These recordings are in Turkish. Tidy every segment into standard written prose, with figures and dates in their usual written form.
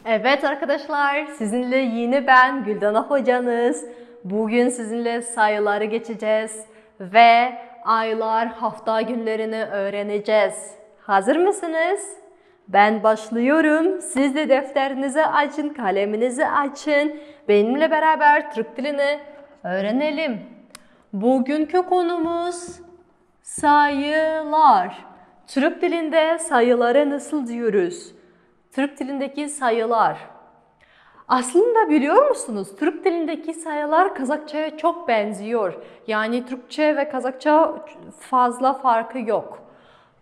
Evet arkadaşlar, sizinle yine ben Güldana hocanız. Bugün sizinle sayıları geçeceğiz ve aylar, hafta günlerini öğreneceğiz. Hazır mısınız? Ben başlıyorum. Siz de defterinizi açın, kaleminizi açın. Benimle beraber Türk dilini öğrenelim. Bugünkü konumuz sayılar. Türk dilinde sayıları nasıl diyoruz? Türk dilindeki sayılar. Aslında biliyor musunuz? Türk dilindeki sayılar Kazakça'ya çok benziyor. Yani Türkçe ve Kazakça fazla farkı yok.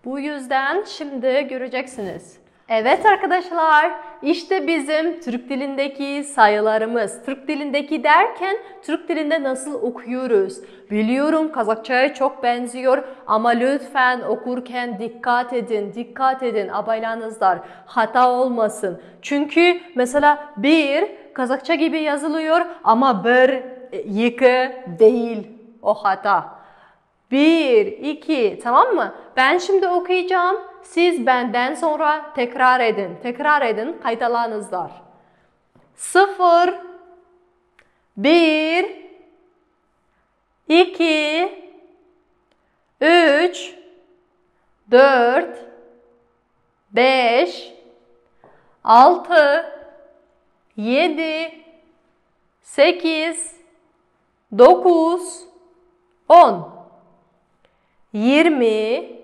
Bu yüzden şimdi göreceksiniz. Evet arkadaşlar, işte bizim Türk dilindeki sayılarımız. Türk dilindeki derken Türk dilinde nasıl okuyoruz? Biliyorum Kazakça'ya çok benziyor ama lütfen okurken dikkat edin abaylanızlar. Hata olmasın. Çünkü mesela bir Kazakça gibi yazılıyor ama bir, iki değil. O hata. 1, 2, tamam mı? Ben şimdi okuyacağım. Siz benden sonra tekrar edin, kayıtlarınızlar. 0, 1, 2, 3, 4, 5, 6, 7, 8, 9, 10. 20,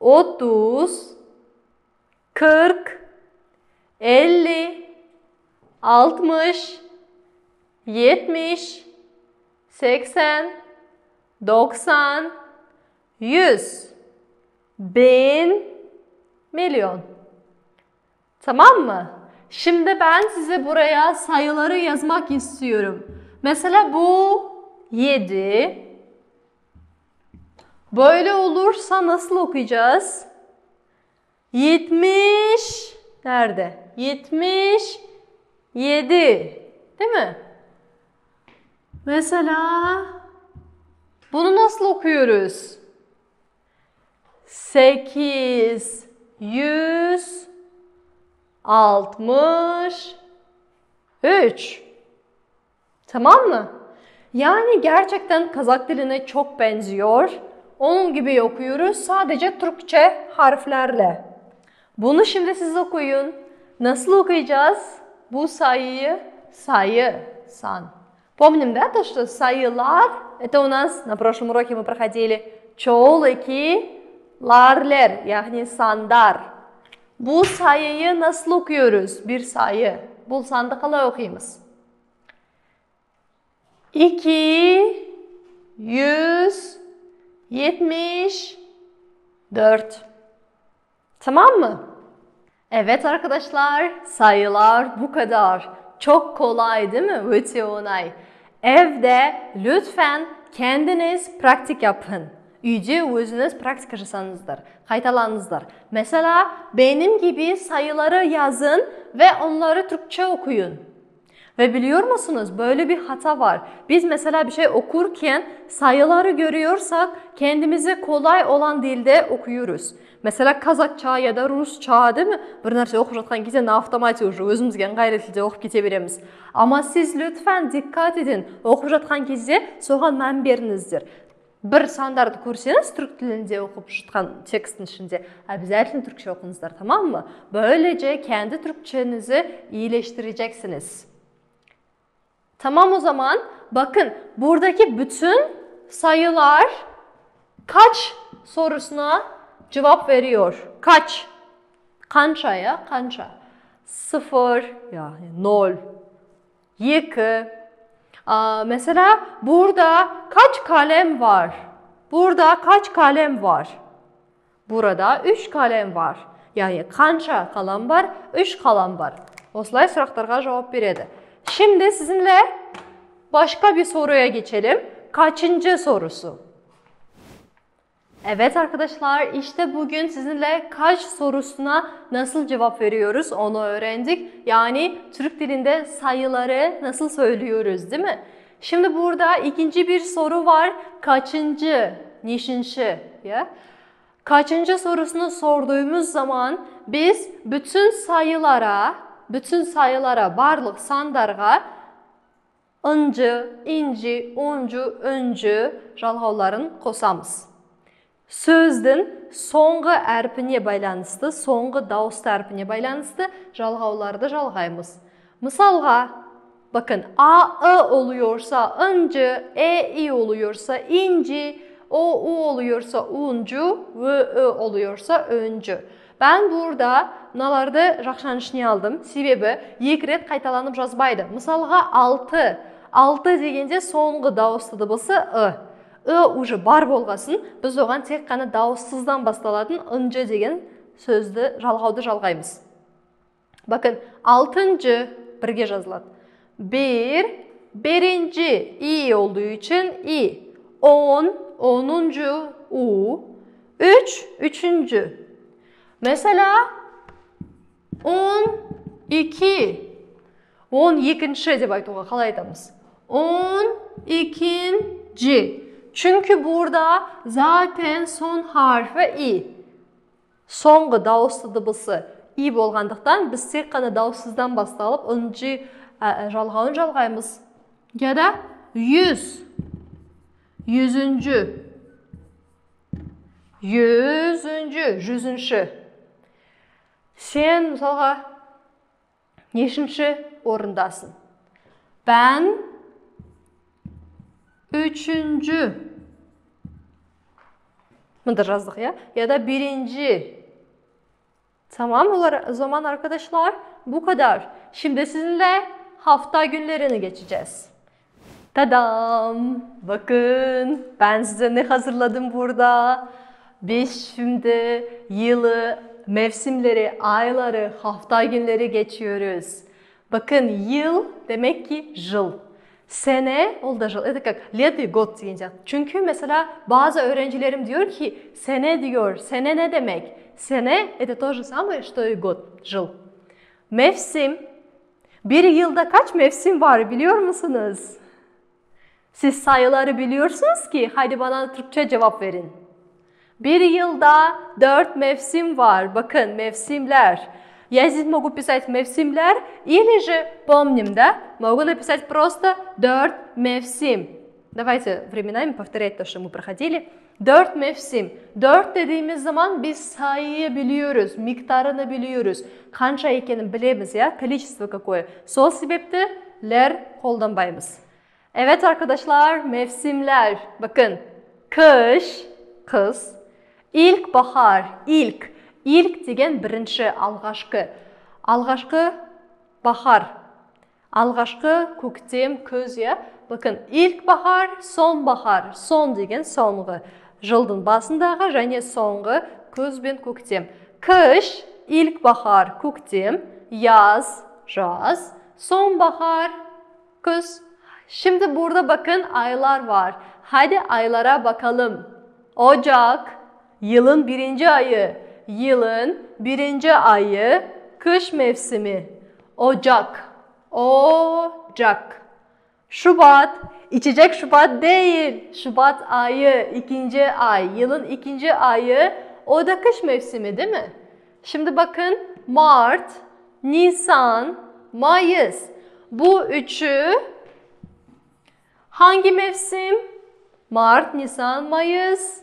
30, 40, 50, 60, 70, 80, 90, 100, 1000, milyon. Tamam mı? Şimdi ben size buraya sayıları yazmak istiyorum. Mesela bu 7. Böyle olursa nasıl okuyacağız? 70 nerede? 77. Değil mi? Mesela bunu nasıl okuyoruz? 863. Tamam mı? Yani gerçekten Kazak diline çok benziyor. Onun gibi okuyoruz sadece Türkçe harflerle. Bunu şimdi siz okuyun. Nasıl okuyacağız? Bu sayıyı сан. Помним, да, то, что sayılar, это у нас на прошлом уроке мы проходили çoğul-lar, yani sandar. Bu sayıyı nasıl okuyoruz? Bir sayı. Bu sandı kalay okuyumuz. 274. Tamam mı? Evet arkadaşlar, sayılar bu kadar. Çok kolay değil mi? Ötüonay. Evde lütfen kendiniz pratik yapın. Үйде өзünüz praktik жасаңыздар, қайталаңыздар. Mesela benim gibi sayıları yazın ve onları Türkçe okuyun. Ve biliyor musunuz böyle bir hata var. Biz mesela bir şey okurken sayıları görüyorsak kendimize kolay olan dilde okuyoruz. Mesela Kazakça ya da Rusça değil mi? Bir нәрсе оқып жатқан кезде на автомате уже өзімізге ыңғайлы тілде оқып kete береміз. Ama siz lütfen dikkat edin. Оқып жатқан кезде соған мән беріңіздер. Bir sandарды көрсеңіз Türk тілінде оқып жатқан тексtin içinde обязательно Türkçe okuyunuzlar, tamam mı? Böylece kendi Türkçenizi iyileştireceksiniz. Tamam o zaman. Bakın buradaki bütün sayılar kaç sorusuna cevap veriyor. Kaç? Kança ya? Kança? 0, yani 0, 2. Mesela burada kaç kalem var? Burada kaç kalem var? Burada 3 kalem var. Yani kança kalem var? 3 kalem var. Осылай сұрақтарға cevap berеді. Şimdi sizinle başka bir soruya geçelim. Kaçıncı sorusu? Evet arkadaşlar, işte bugün sizinle kaç sorusuna nasıl cevap veriyoruz onu öğrendik. Yani Türk dilinde sayıları nasıl söylüyoruz, değil mi? Şimdi burada ikinci bir soru var. Kaçıncı? Нешінші? Ya. Kaçıncı sorusunu sorduğumuz zaman biz bütün sayılara, barlıq sandarga ıncı, inci, oncu, öncü жалғауларын қосамыз. Сөздің соңғы әрпіне байланысты, соңғы дауысты әрпіне байланысты жалғауларды жалғаймыз. Мысалға, bakın A, oluyorsa ıncı, I oluyorsa inci, U oluyorsa uncu, V, oluyorsa öncü. Ben burada mınalarda жақшаны aldım. Sebebi екі рет қайталанып жазбайды. Мысалға 6 дегенде соңғы дауысты дыбысы уже бар болғасын, біз оған тек қана дауыссыздан басталатын ынжы деген сөзді жалғауды жалғаймыз. Bakın 6. бірге жазылады. 1. I olduğu için I. 10. U. 3. Mesela 12. 12. деп айтуға қалай айтамыз? 12. Çünkü burada zaten son harfi I. Соңғы дауысты дыбысы I болғандықтан біз тек қана дауыссыздан басталып ынжы жалғауын жалғаймыз. Ya da 100. 100. 100. Sen мысалға нешінші орындасың? Ben 3. Mıdır yazdık ya? Ya da 1. Tamam, o zaman arkadaşlar bu kadar. Şimdi sizinle hafta günlerini geçeceğiz. Tadam! Bakın ben size ne hazırladım burada. Biz şimdi yılı, mevsimleri, ayları, hafta günleri geçiyoruz. Bakın yıl demek ki yıl. Sene, o da yıl. Это как лето и год diyeceğim. Çünkü mesela bazı öğrencilerim diyor ki sene diyor. Sene ne demek? Sene это то же самое, что и год. Yıl. Mevsim. Bir yılda kaç mevsim var biliyor musunuz? Siz sayıları biliyorsunuz ki hadi bana Türkçe cevap verin. Bir yılda 4 mevsim var. Bakın mevsimler. Я здесь могу писать мевсимляр, или же помним, да? Могу написать просто 4 mevsim. Давайте временами повторять то, что мы проходили. 4 mevsim. 4 dediğimiz zaman biz sayıyı biliyoruz, miktarını biliyoruz. Қанша екенін bilemiz ya, количество какое. Сол себепті ler қолданбаймыз. Evet arkadaşlar, mevsimler. Bakın, kış, kız. İlkbahar, ilk. İlk деген бірінші, алғашқы. Алғашқы bahar. Alğaşqı көктем, көз, ya. Bakın, ilkbahar, sonbahar. Son деген соңғы. Жылдың басындағы және соңғы көз бен көктем. Kış, ilkbahar, көктем. Yaz, jaz. Sonbahar, kış. Şimdi burada bakın aylar var. Hadi aylara bakalım. Ocak, yılın 1. ayı. Yılın 1. ayı, kış mevsimi. Ocak. Ocak. Şubat, içecek Şubat değil. Şubat ayı, 2. ay. Yılın 2. ayı, o da kış mevsimi değil mi? Şimdi bakın Mart, Nisan, Mayıs. Bu üçü hangi mevsim? Mart, Nisan, Mayıs.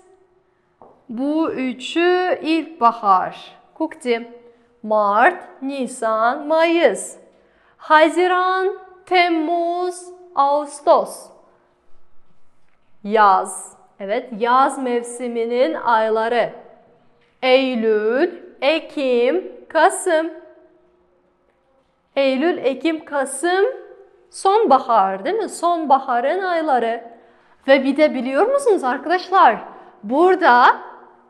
Bu üçü ilkbahar. Көктем. Mart, Nisan, Mayıs. Haziran, Temmuz, Ağustos. Yaz. Evet, yaz mevsiminin ayları. Eylül, Ekim, Kasım. Eylül, Ekim, Kasım. Sonbahar değil mi? Sonbaharın ayları. Ve bir de biliyor musunuz arkadaşlar? Burada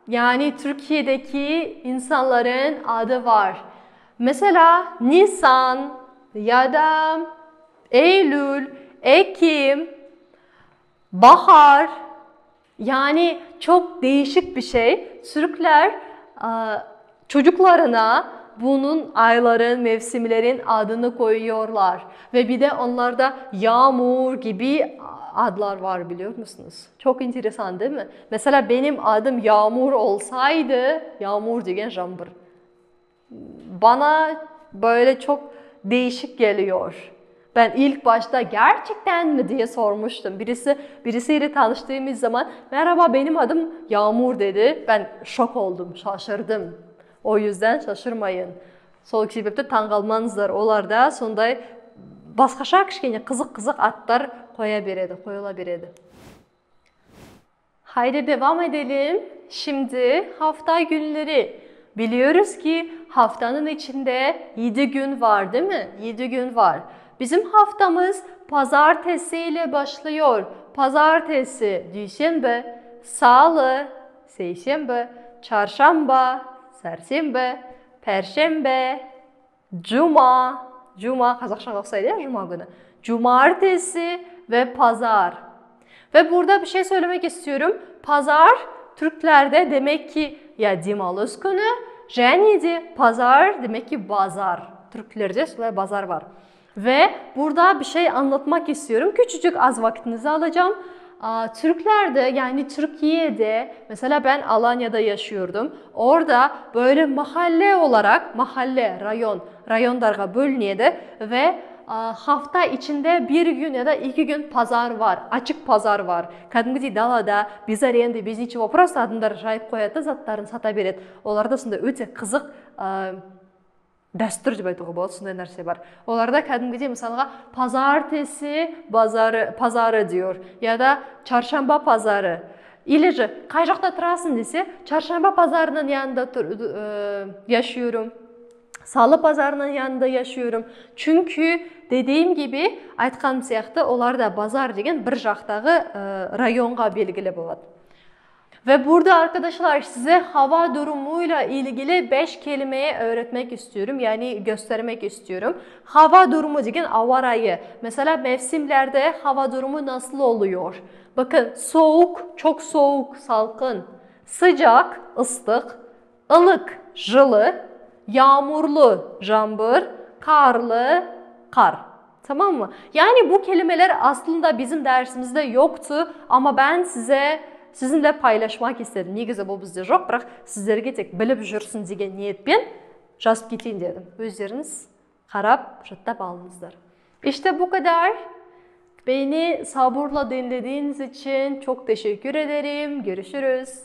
yani Türkiye'deki insanların adı var. Mesela Nisan ya da Eylül, Ekim, bahar. Yani çok değişik bir şey. Türkler çocuklarına bunun ayların, mevsimlerin adını koyuyorlar. Ve bir de onlarda yağmur gibi adlar var biliyor musunuz? Çok enteresan değil mi? Mesela benim adım Yağmur olsaydı, Yağmur degen жаңбыр. Bana böyle çok değişik geliyor. Ben ilk başta gerçekten mi diye sormuştum. Birisiyle tanıştığımız zaman merhaba benim adım Yağmur dedi. Ben şok oldum, şaşırdım. O yüzden şaşırmayın. Сол себепті таң қалмаңыздар. Оларда сондай басқаша кішкене қызық аттар koyula beredi. Haydi devam edelim. Şimdi hafta günleri. Biliyoruz ki haftanın içinde 7 gün var değil mi? 7 gün var. Bizim haftamız pazartesi ile başlıyor. Pazartesi, Duşanbe, Salı, Seyşembe, Çarşamba, Serşembe, Perşembe, Cuma, Қазақшаға ұқсайды ya Cuma günü. Cumartesi ve Pazar. Ve burada bir şey söylemek istiyorum. Pazar Türklerde demek ki ya demалыс günü, және de pazar demek ki bazar. Türklerde şöyle bazar var. Ve burada bir şey anlatmak istiyorum. Küçücük az vaktinizi alacağım. Türklerde yani Türkiye'de mesela ben Alanya'da yaşıyordum. Orada böyle mahalle olarak rayonlarga bölünüyordu ve hafta içinde bir gün ya da 2 gün pazar var. Açık pazar var. Кәдімгідей далада без аренды, без ничего просто адамдар жайып қояды, заттарын сата береді. Оларда сондай өте қызық дәстүр деп айтуға болады, сондай нәрсе бар. Оларда кәдімгідей мысалға pazartesi pazarı diyor ya da çarşamba pazarı. Или же қай жақта тұрасың десе, çarşamba pazarının yanında yaşıyorum. Salı pazarının yanında yaşıyorum. Çünkü dediğim gibi айтқаным сияқты оларда bazar деген bir жақтағы rayonga belgili болады. Ve burada arkadaşlar size hava durumuyla ilgili 5 kelimeyi öğretmek istiyorum. Yani göstermek istiyorum. Hava durumu degen hava rayı. Mesela mevsimlerde hava durumu nasıl oluyor? Bakın soğuk, çok soğuk, salkın. Sıcak, ıslık. Ilık, жылы. Yağmurlu, жаңбыр. Karlı, kar. Tamam mı? Yani bu kelimeler aslında bizim dersimizde yoktu ama ben sizinle paylaşmak istedim. Негізі бұл бізде жоқ, бірақ сіздерге тек біліп жүрсін деген ниетпен жазып кетейін dedim. Өздерiniz қарап, жаттап alınızlar. İşte bu kadar. Beni sabırla dinlediğiniz için çok teşekkür ederim. Görüşürüz.